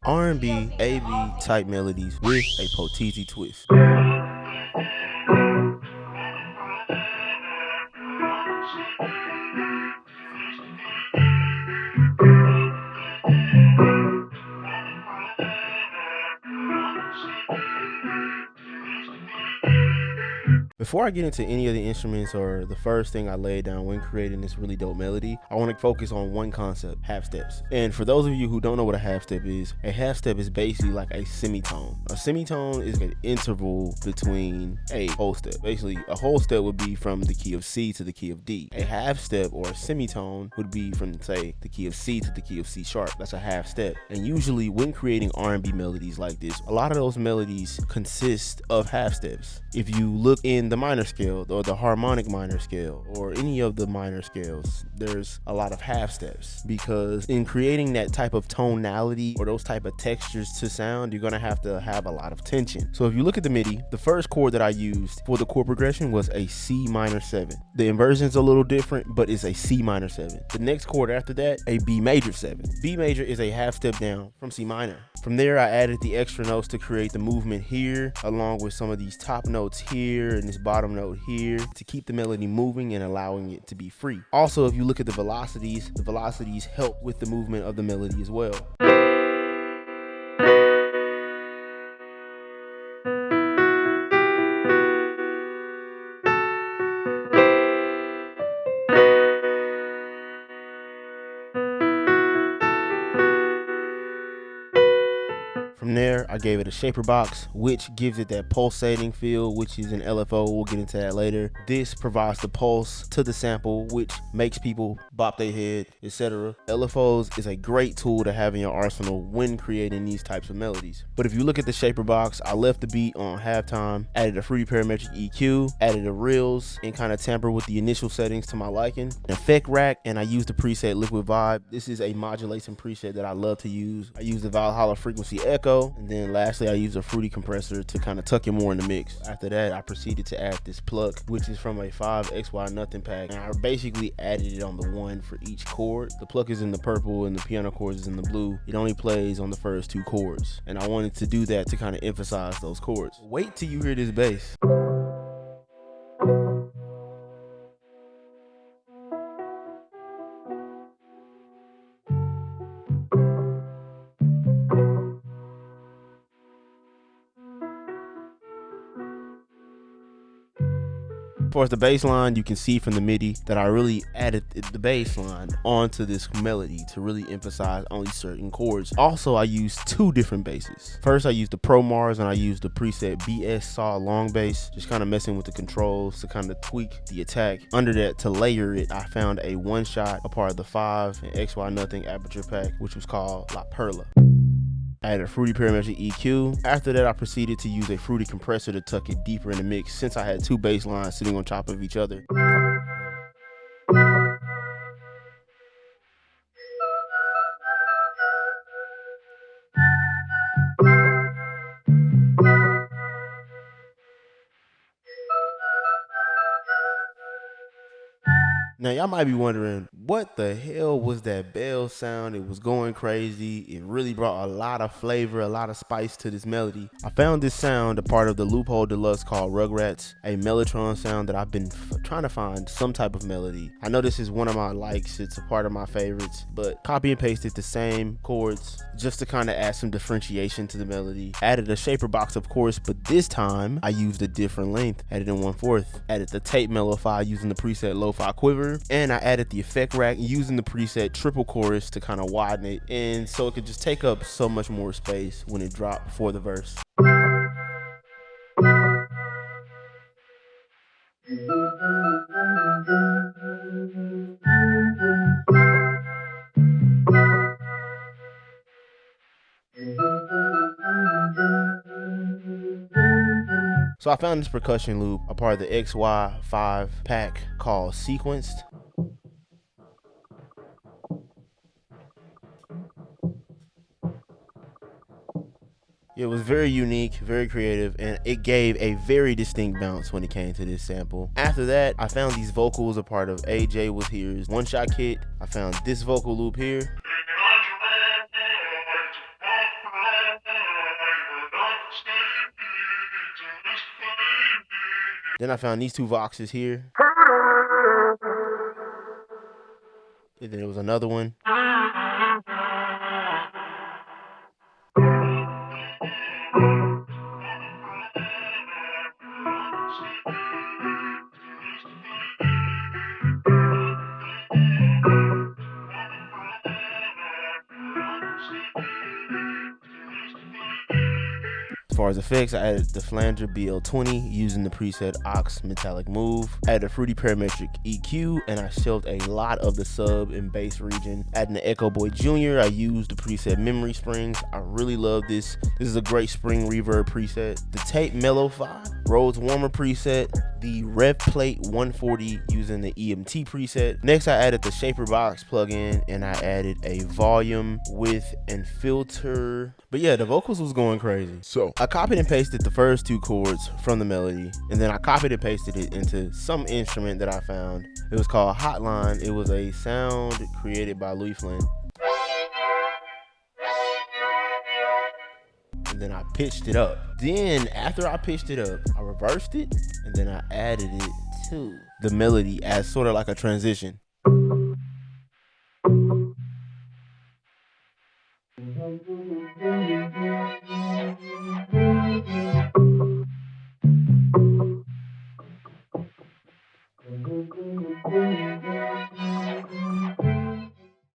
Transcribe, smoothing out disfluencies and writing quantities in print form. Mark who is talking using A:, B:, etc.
A: R&B, A.B. type melodies with a Potezi twist. Before I get into any of the instruments or the first thing I laid down when creating this really dope melody, I want to focus on one concept: half steps. And for those of you who don't know what a half step is, a half step is basically like a semitone. A semitone is an interval between a whole step. Basically, a whole step would be from the key of C to the key of D. A half step or a semitone would be from, say, the key of C to the key of C sharp. That's a half step. And usually when creating R&B melodies like this, a lot of those melodies consist of half steps. If you look in the minor scale or the harmonic minor scale or any of the minor scales, there's a lot of half steps, because in creating that type of tonality or those type of textures to sound, you're gonna have to have a lot of tension. So if you look at the MIDI, the first chord that I used for the chord progression was a C minor 7. The inversion's a little different, but it's a C minor 7. The next chord after that, a B major 7. B major is a half step down from C minor. From there, I added the extra notes to create the movement here, along with some of these top notes here and this bottom note here, to keep the melody moving and allowing it to be free. Also, if you look at the velocities help with the movement of the melody as well. From there, I gave it a shaper box, which gives it that pulsating feel, which is an LFO. We'll get into that later. This provides the pulse to the sample, which makes people bop their head, etc. LFOs is a great tool to have in your arsenal when creating these types of melodies. But if you look at the shaper box, I left the beat on halftime, added a fruity parametric EQ, added a reels, and kind of tampered with the initial settings to my liking. An effect rack, and I used the preset Liquid Vibe. This is a modulation preset that I love to use. I use the Valhalla frequency echo. And then lastly, I use a fruity compressor to kind of tuck it more in the mix. After that, I proceeded to add this pluck, which is from a 5XY nothing pack. And I basically added it on the one for each chord. The pluck is in the purple and the piano chords is in the blue. It only plays on the first two chords. And I wanted to do that to kind of emphasize those chords. Wait till you hear this bass. As far as the bass line, you can see from the MIDI that I really added the bass line onto this melody to really emphasize only certain chords. Also, I used two different basses. First, I used the Pro Mars and I used the preset BS Saw long bass, just kind of messing with the controls to kind of tweak the attack. Under that, to layer it, I found a one shot, a part of the 5 and XY nothing aperture pack, which was called La Perla. I added a fruity parametric EQ. After that, I proceeded to use a fruity compressor to tuck it deeper in the mix, since I had two bass lines sitting on top of each other. Now, y'all might be wondering, what the hell was that bell sound? It was going crazy. It really brought a lot of flavor, a lot of spice to this melody. I found this sound a part of the Loophole Deluxe called Rugrats, a Mellotron sound that I've been trying to find some type of melody. I know this is one of my likes. It's a part of my favorites, but copy and pasted the same chords just to kind of add some differentiation to the melody. Added a shaper box, of course, but this time I used a different length, added in 1/4. Added the tape mello-fi using the preset Lo-Fi Quiver. And I added the effect rack using the preset triple chorus to kind of widen it, and so it could just take up so much more space when it dropped before the verse. So I found this percussion loop, a part of the XY5 pack called Sequenced. It was very unique, very creative, and it gave a very distinct bounce when it came to this sample. After that, I found these vocals a part of AJ Was Here's One Shot Kit. I found this vocal loop here. Then I found these two Voxes here. And then there was another one. As far as effects, I added the Flanger BL20 using the preset Ox Metallic Move. I added a Fruity Parametric EQ, and I shelved a lot of the sub and bass region. Adding the Echo Boy Jr., I used the preset Memory Springs. I really love this. This is a great spring reverb preset. The Tape Mellowify Rhodes Warmer preset. The Rev Plate 140 using the EMT preset. Next, I added the Shaper Box plugin, and I added a volume, width, and filter. But yeah, the vocals was going crazy. So I copied and pasted the first two chords from the melody, and then I copied and pasted it into some instrument that I found. It was called Hotline. It was a sound created by Louis Flynn. And then I pitched it up. Then after I pitched it up, I reversed it, and then I added it to the melody as sort of like a transition.